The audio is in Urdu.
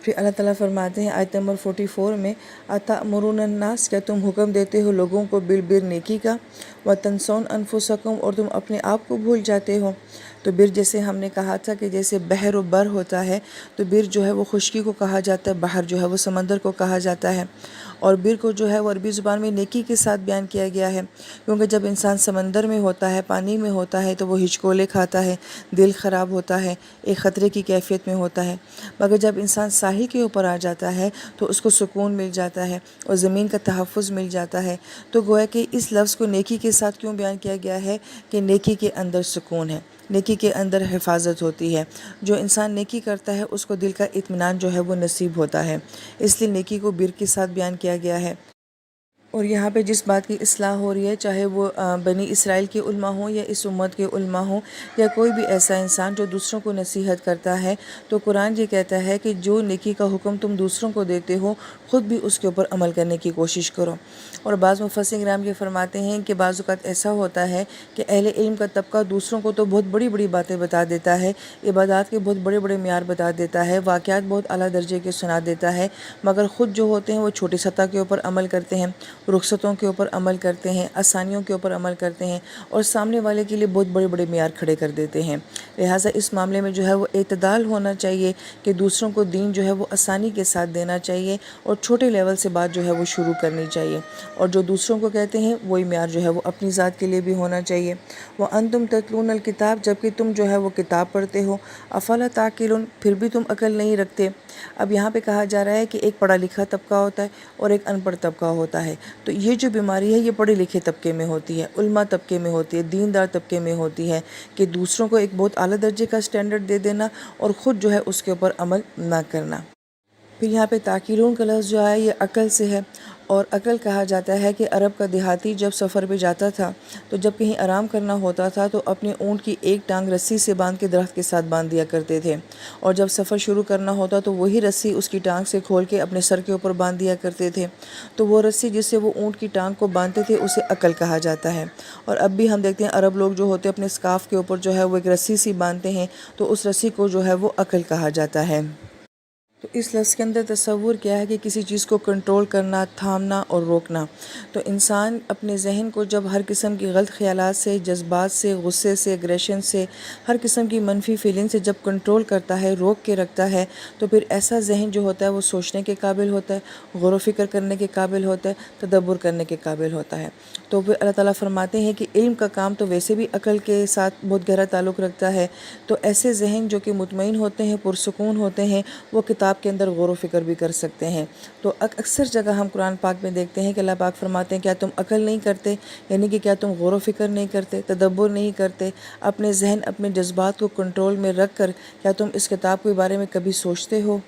پھر اللہ تعالیٰ فرماتے ہیں آیت نمبر 44 میں، اتأمرون الناس، کیا تم حکم دیتے ہو لوگوں کو بالبر نیکی کا، وتنسون انفسکم، اور تم اپنے آپ کو بھول جاتے ہو۔ تو بر جیسے ہم نے کہا تھا کہ جیسے بحر و بر ہوتا ہے، تو بر جو ہے وہ خشکی کو کہا جاتا ہے، بحر جو ہے وہ سمندر کو کہا جاتا ہے، اور بر کو جو ہے وہ عربی زبان میں نیکی کے ساتھ بیان کیا گیا ہے، کیونکہ جب انسان سمندر میں ہوتا ہے، پانی میں ہوتا ہے، تو وہ ہچکولے کھاتا ہے، دل خراب ہوتا ہے، ایک خطرے کی کیفیت میں ہوتا ہے، مگر جب انسان ساحل کے اوپر آ جاتا ہے تو اس کو سکون مل جاتا ہے اور زمین کا تحفظ مل جاتا ہے۔ تو گویا کہ اس لفظ کو نیکی کے ساتھ کیوں بیان کیا گیا ہے کہ نیکی کے اندر سکون ہے، نیکی کے اندر حفاظت ہوتی ہے، جو انسان نیکی کرتا ہے اس کو دل کا اطمینان جو ہے وہ نصیب ہوتا ہے، اس لیے نیکی کو بر کے ساتھ بیان کیا گیا ہے۔ اور یہاں پہ جس بات کی اصلاح ہو رہی ہے، چاہے وہ بنی اسرائیل کے علماء ہوں یا اس امت کے علماء ہوں یا کوئی بھی ایسا انسان جو دوسروں کو نصیحت کرتا ہے، تو قرآن یہ کہتا ہے کہ جو نیکی کا حکم تم دوسروں کو دیتے ہو، خود بھی اس کے اوپر عمل کرنے کی کوشش کرو۔ اور بعض مفسرین کرام یہ فرماتے ہیں کہ بعض اوقات ایسا ہوتا ہے کہ اہل علم کا طبقہ دوسروں کو تو بہت بڑی بڑی باتیں بتا دیتا ہے، عبادات کے بہت بڑے بڑے معیار بتا دیتا ہے، واقعات بہت اعلیٰ درجے کے سنا دیتا ہے، مگر خود جو ہوتے ہیں وہ چھوٹی سطح کے اوپر عمل کرتے ہیں، رخصتوں کے اوپر عمل کرتے ہیں، آسانیوں کے اوپر عمل کرتے ہیں، اور سامنے والے کے لیے بہت بڑے بڑے معیار کھڑے کر دیتے ہیں۔ لہٰذا اس معاملے میں جو ہے وہ اعتدال ہونا چاہیے کہ دوسروں کو دین جو ہے وہ آسانی کے ساتھ دینا چاہیے، اور چھوٹے لیول سے بات جو ہے وہ شروع کرنی چاہیے، اور جو دوسروں کو کہتے ہیں وہی معیار جو ہے وہ اپنی ذات کے لیے بھی ہونا چاہیے۔ وَأَنْتُمْ تَتْلُونَ الْكِتَابَ، جبکہ تم جو ہے وہ کتاب پڑھتے ہو، أَفَلَا تَعْقِلُونَ، پھر بھی تم عقل نہیں رکھتے۔ اب یہاں پہ کہا جا رہا ہے کہ ایک پڑھا لکھا طبقہ ہوتا ہے اور ایک ان پڑھ طبقہ ہوتا ہے، تو یہ جو بیماری ہے یہ پڑھے لکھے طبقے میں ہوتی ہے، علماء طبقے میں ہوتی ہے، دیندار طبقے میں ہوتی ہے، کہ دوسروں کو ایک بہت اعلیٰ درجے کا سٹینڈرڈ دے دینا اور خود جو ہے اس کے اوپر عمل نہ کرنا۔ پھر یہاں پہ تاکلون کا لفظ جو ہے یہ عقل سے ہے، اور عقل کہا جاتا ہے کہ عرب کا دیہاتی جب سفر پہ جاتا تھا تو جب کہیں آرام کرنا ہوتا تھا تو اپنے اونٹ کی ایک ٹانگ رسی سے باندھ کے درخت کے ساتھ باندھ دیا کرتے تھے، اور جب سفر شروع کرنا ہوتا تو وہی رسی اس کی ٹانگ سے کھول کے اپنے سر کے اوپر باندھ دیا کرتے تھے، تو وہ رسی جس سے وہ اونٹ کی ٹانگ کو باندھتے تھے اسے عقل کہا جاتا ہے۔ اور اب بھی ہم دیکھتے ہیں عرب لوگ جو ہوتے ہیں اپنے اسکارف کے اوپر جو ہے وہ ایک رسی سی باندھتے ہیں، تو اس رسی کو جو ہے وہ عقل کہا جاتا ہے۔ تو اس لفظ کے اندر تصور کیا ہے کہ کسی چیز کو کنٹرول کرنا، تھامنا اور روکنا۔ تو انسان اپنے ذہن کو جب ہر قسم کی غلط خیالات سے، جذبات سے، غصے سے، اگریشن سے، ہر قسم کی منفی فیلنگ سے جب کنٹرول کرتا ہے، روک کے رکھتا ہے، تو پھر ایسا ذہن جو ہوتا ہے وہ سوچنے کے قابل ہوتا ہے، غور و فکر کرنے کے قابل ہوتا ہے، تدبر کرنے کے قابل ہوتا ہے۔ تو پھر اللہ تعالیٰ فرماتے ہیں کہ علم کا کام تو ویسے بھی عقل کے ساتھ بہت گہرا تعلق رکھتا ہے، تو ایسے ذہن جو کہ مطمئن ہوتے ہیں، پرسکون ہوتے ہیں، وہ کتاب کے اندر غور و فکر بھی کر سکتے ہیں۔ تو اکثر جگہ ہم قرآن پاک میں دیکھتے ہیں کہ اللہ پاک فرماتے ہیں کیا تم عقل نہیں کرتے، یعنی کہ کیا تم غور و فکر نہیں کرتے، تدبر نہیں کرتے، اپنے ذہن، اپنے جذبات کو کنٹرول میں رکھ کر کیا تم اس کتاب کے بارے میں کبھی سوچتے ہو؟